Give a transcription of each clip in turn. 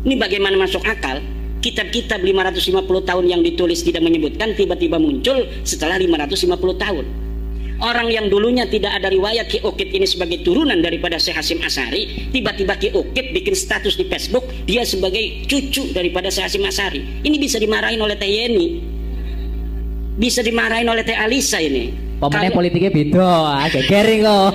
Ini bagaimana masuk akal? Kitab-kitab 550 tahun yang ditulis tidak menyebutkan, tiba-tiba muncul setelah 550 tahun. Orang yang dulunya tidak ada riwayat Ki Ukit ini sebagai turunan daripada Syekh Hasyim Asy'ari, tiba-tiba Ki Ukit bikin status di Facebook dia sebagai cucu daripada Syekh Hasyim Asy'ari. Ini bisa dimarahin oleh Teh Yeni, bisa dimarahin oleh Teh Alisa ini. Pemenang politiknya beda, gering kok.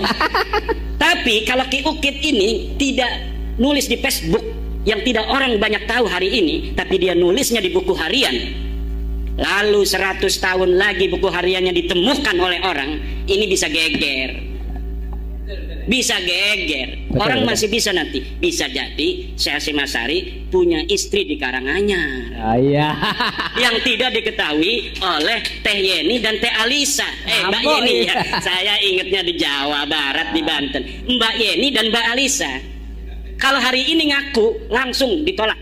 Tapi kalau Ki Ukit ini tidak nulis di Facebook yang tidak orang banyak tahu hari ini, tapi dia nulisnya di buku harian, lalu 100 tahun lagi buku hariannya ditemukan oleh orang, ini bisa geger. Bisa geger. Orang masih bisa nanti, bisa jadi Syekh Hasyim Asy'ari punya istri di Karanganyar. Iya. Yang tidak diketahui oleh Teh Yeni dan Teh Alisa. Mbak Yeni ya. Saya ingatnya di Jawa Barat, di Banten. Mbak Yeni dan Mbak Alisa. Kalau hari ini ngaku langsung ditolak.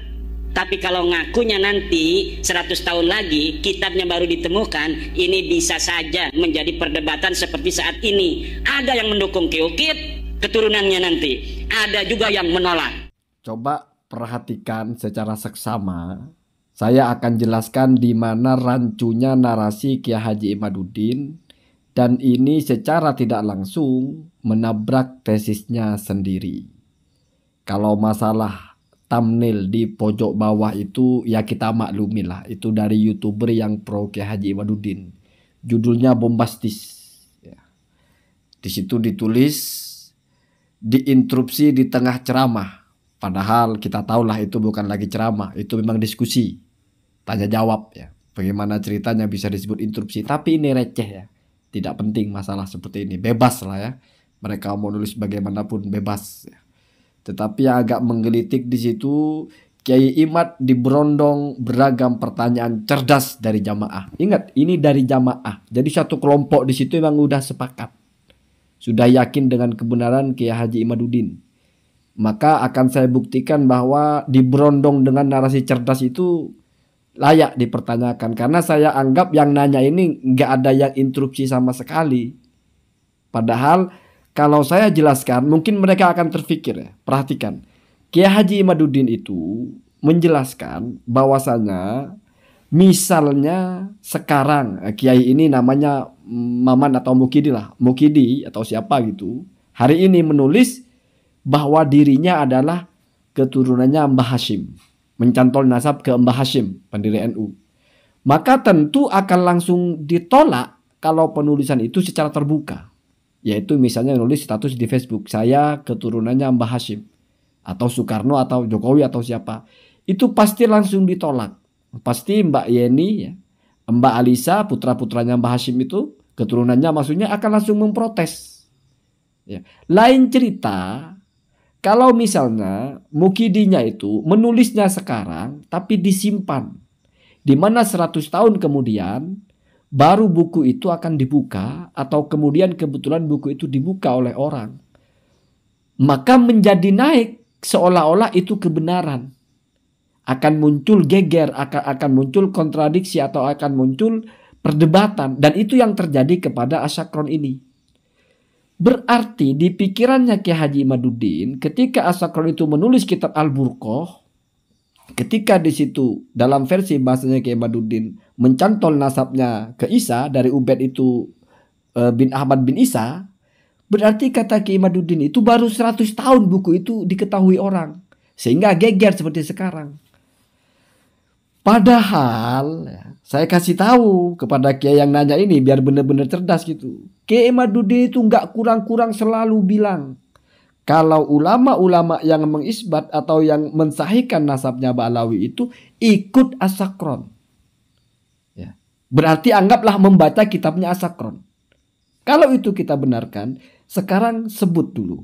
Tapi kalau ngakunya nanti 100 tahun lagi kitabnya baru ditemukan, ini bisa saja menjadi perdebatan seperti saat ini. Ada yang mendukung Ki Ukit, keturunannya nanti. Ada juga yang menolak. Coba perhatikan secara seksama. Saya akan jelaskan di mana rancunya narasi Kiai Haji Imaduddin, dan ini secara tidak langsung menabrak tesisnya sendiri. Kalau masalah thumbnail di pojok bawah itu ya kita maklumin lah, itu dari YouTuber yang pro Kiai Haji Imaduddin. Judulnya bombastis. Ya. Di situ ditulis diinterupsi di tengah ceramah. Padahal kita tahulah itu bukan lagi ceramah, itu memang diskusi, tanya jawab ya. Bagaimana ceritanya bisa disebut interupsi? Tapi ini receh ya, tidak penting masalah seperti ini, bebas lah ya. Mereka mau nulis bagaimanapun bebas. Ya. Tetapi yang agak menggelitik di situ, Kiai Imad diberondong beragam pertanyaan cerdas dari jamaah. Ingat, ini dari jamaah. Jadi satu kelompok di situ memang udah sepakat, sudah yakin dengan kebenaran Kiai Haji Imaduddin. Maka akan saya buktikan bahwa diberondong dengan narasi cerdas itu layak dipertanyakan. Karena saya anggap yang nanya ini nggak ada yang interupsi sama sekali. Padahal kalau saya jelaskan, mungkin mereka akan terfikir ya. Perhatikan, Kiai Haji Imaduddin itu menjelaskan bahwasanya misalnya sekarang Kiai ini namanya Maman atau Mukidi lah, Mukidi atau siapa gitu, hari ini menulis bahwa dirinya adalah keturunannya Mbah Hasyim, mencantol nasab ke Mbah Hasyim, pendiri NU. Maka tentu akan langsung ditolak kalau penulisan itu secara terbuka. Yaitu misalnya nulis status di Facebook, saya keturunannya Mbah Hasyim, atau Soekarno atau Jokowi atau siapa, itu pasti langsung ditolak. Pasti Mbak Yeni ya, Mbak Alisa, putra-putranya Mbah Hasyim itu, keturunannya maksudnya akan langsung memprotes ya. Lain cerita kalau misalnya Mukidinya itu menulisnya sekarang tapi disimpan, di mana 100 tahun kemudian baru buku itu akan dibuka, atau kemudian kebetulan buku itu dibuka oleh orang, maka menjadi naik seolah-olah itu kebenaran. Akan muncul geger, akan muncul kontradiksi, atau akan muncul perdebatan. Dan itu yang terjadi kepada Asyakron ini. Berarti di pikirannya Kiai Haji Imaduddin, ketika Asyakron itu menulis kitab Al-Burqah, ketika di situ dalam versi bahasanya Kiai Imaduddin mencantol nasabnya ke Isa, dari Ubaid itu bin Ahmad bin Isa, berarti kata Kiai Imaduddin itu baru 100 tahun buku itu diketahui orang, sehingga geger seperti sekarang. Padahal saya kasih tahu kepada Kiai yang nanya ini biar benar-benar cerdas gitu. Kiai Imaduddin itu nggak kurang-kurang selalu bilang, kalau ulama-ulama yang mengisbat atau yang mensahihkan nasabnya Ba'alawi itu ikut Asyakron. Ya. Berarti anggaplah membaca kitabnya Asyakron. Kalau itu kita benarkan, sekarang sebut dulu.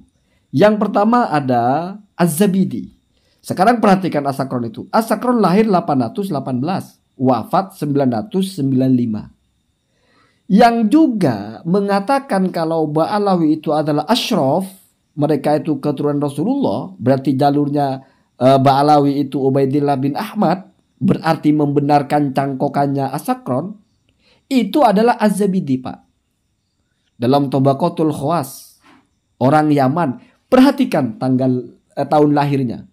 Yang pertama ada Az-Zabidi. Sekarang perhatikan Asyakron itu. Asyakron lahir 818, wafat 995. Yang juga mengatakan kalau Ba'alawi itu adalah asyraf, mereka itu keturunan Rasulullah, berarti jalurnya Ba'alawi itu Ubaidillah bin Ahmad, berarti membenarkan cangkokannya Asyakron, itu adalah Az-Zabidi, Pak. Dalam Tabaqatul Khawas, orang Yaman, perhatikan tahun lahirnya.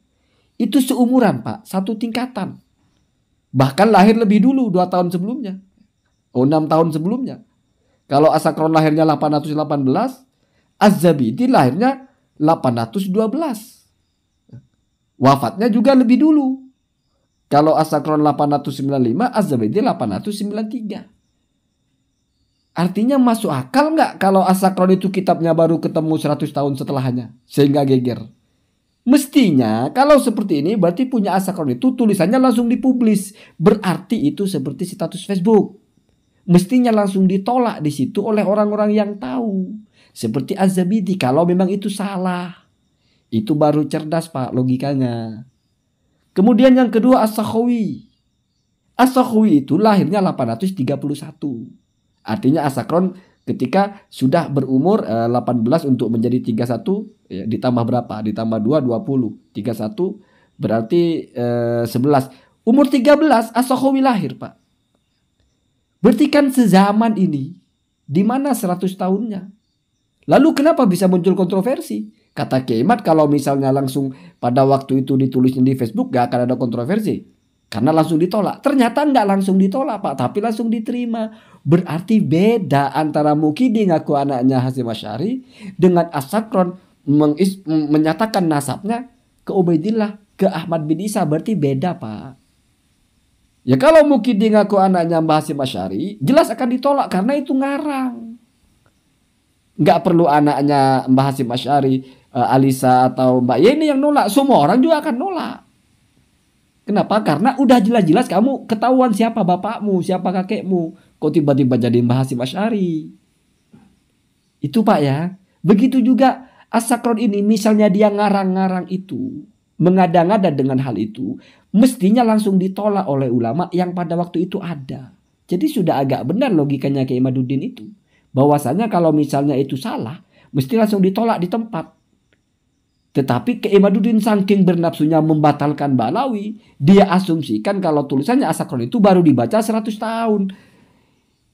Itu seumuran Pak, satu tingkatan. Bahkan lahir lebih dulu 2 tahun sebelumnya. 6 tahun sebelumnya. Kalau Asakron lahirnya 818, Az-Zabidi lahirnya 812. Wafatnya juga lebih dulu. Kalau Asakron 895, Az-Zabidi 893. Artinya masuk akal nggak kalau Asakron itu kitabnya baru ketemu 100 tahun setelahnya? Sehingga geger. Mestinya kalau seperti ini berarti punya Asakron itu tulisannya langsung dipublis. Berarti itu seperti status Facebook. Mestinya langsung ditolak di situ oleh orang-orang yang tahu. Seperti Az-Zabidi kalau memang itu salah. Itu baru cerdas Pak logikanya. Kemudian yang kedua As-Sakhawi. As-Sakhawi itu lahirnya 831. Artinya Asakron ketika sudah berumur 18 untuk menjadi 31 ya, ditambah berapa? Ditambah 2, 20. 31 berarti 11. Umur 13 As-Sakhawi lahir Pak. Berarti kan sezaman ini. Di mana 100 tahunnya? Lalu kenapa bisa muncul kontroversi? Kata Kiai Imad kalau misalnya langsung pada waktu itu ditulisnya di Facebook gak akan ada kontroversi. Karena langsung ditolak. Ternyata nggak langsung ditolak Pak, tapi langsung diterima. Berarti beda antara Mukidi ngaku anaknya Hasyim Asy'ari dengan As-Sakron menyatakan nasabnya ke Ubaidillah, ke Ahmad bin Isa. Berarti beda Pak. Ya kalau Mukidi ngaku anaknya Mbah Hasyim Asy'ari, jelas akan ditolak karena itu ngarang. Nggak perlu anaknya Mbah Hasyim Asy'ari, Alisa atau Mbak Yeni yang nolak. Semua orang juga akan nolak. Kenapa? Karena udah jelas-jelas kamu ketahuan siapa bapakmu, siapa kakekmu. Kok tiba-tiba jadi Mbah Hasyim Asy'ari? Itu Pak ya. Begitu juga As-Sakron ini misalnya dia ngarang-ngarang itu, mengada-ngada dengan hal itu, mestinya langsung ditolak oleh ulama yang pada waktu itu ada. Jadi sudah agak benar logikanya Kiai Imaduddin itu. Bahwasanya kalau misalnya itu salah, mesti langsung ditolak di tempat. Tetapi Kiai Imaduddin saking bernafsunya membatalkan Ba'alawi, dia asumsikan kalau tulisannya As-Sakron itu baru dibaca 100 tahun.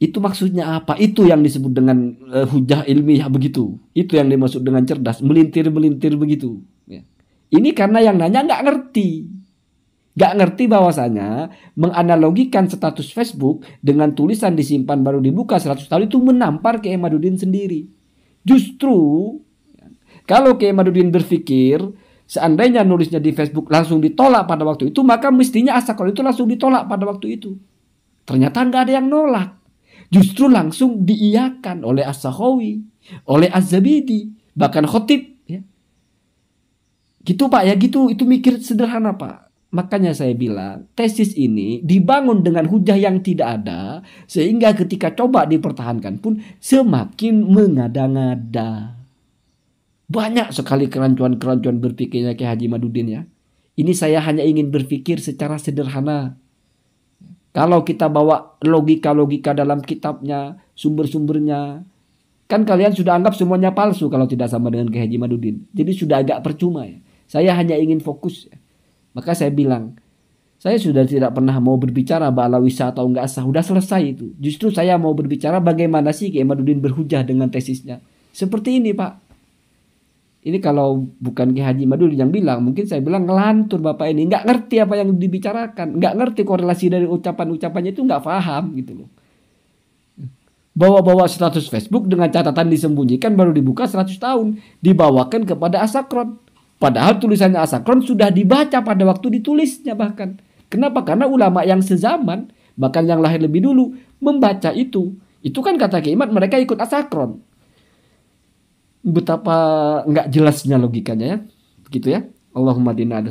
Itu maksudnya apa? Itu yang disebut dengan hujah ilmiah begitu. Itu yang dimaksud dengan cerdas, melintir-melintir begitu. Ya. Ini karena yang nanya nggak ngerti. Nggak ngerti bahwasanya menganalogikan status Facebook dengan tulisan disimpan baru dibuka 100 tahun itu menampar Kiai Imaduddin sendiri. Justru kalau Kiai Imaduddin berpikir seandainya nulisnya di Facebook langsung ditolak pada waktu itu, maka mestinya As-Sakron itu langsung ditolak pada waktu itu. Ternyata nggak ada yang nolak. Justru langsung diiyakan oleh As-Sakhawi, oleh Az-Zabidi, bahkan Khotib. Ya. Gitu Pak ya, gitu. Itu mikir sederhana Pak. Makanya saya bilang tesis ini dibangun dengan hujah yang tidak ada, sehingga ketika coba dipertahankan pun semakin mengada-ngada. Banyak sekali kerancuan-kerancuan berpikirnya Kiai Haji Imaduddin ya. Ini saya hanya ingin berpikir secara sederhana. Kalau kita bawa logika-logika dalam kitabnya, sumber-sumbernya, kan kalian sudah anggap semuanya palsu kalau tidak sama dengan Kiai Haji Imaduddin. Jadi sudah agak percuma ya. Saya hanya ingin fokus ya. Maka saya bilang, saya sudah tidak pernah mau berbicara Ba'alawi sah atau enggak sah. Sudah selesai itu. Justru saya mau berbicara bagaimana sih Kiai Imaduddin berhujah dengan tesisnya. Seperti ini Pak. Ini kalau bukan Kiai Haji Imaduddin yang bilang, mungkin saya bilang ngelantur Bapak ini. Nggak ngerti apa yang dibicarakan. Nggak ngerti korelasi dari ucapan-ucapannya itu nggak paham gitu loh. Bawa-bawa status Facebook dengan catatan disembunyikan baru dibuka 100 tahun. Dibawakan kepada As-Sakron. Padahal tulisannya As-Sakron sudah dibaca pada waktu ditulisnya bahkan. Kenapa? Karena ulama yang sezaman, bahkan yang lahir lebih dulu, membaca itu. Itu kan kata Kiai Imad, mereka ikut As-Sakron. Betapa nggak jelasnya logikanya ya. Begitu ya. Allahumma dina ada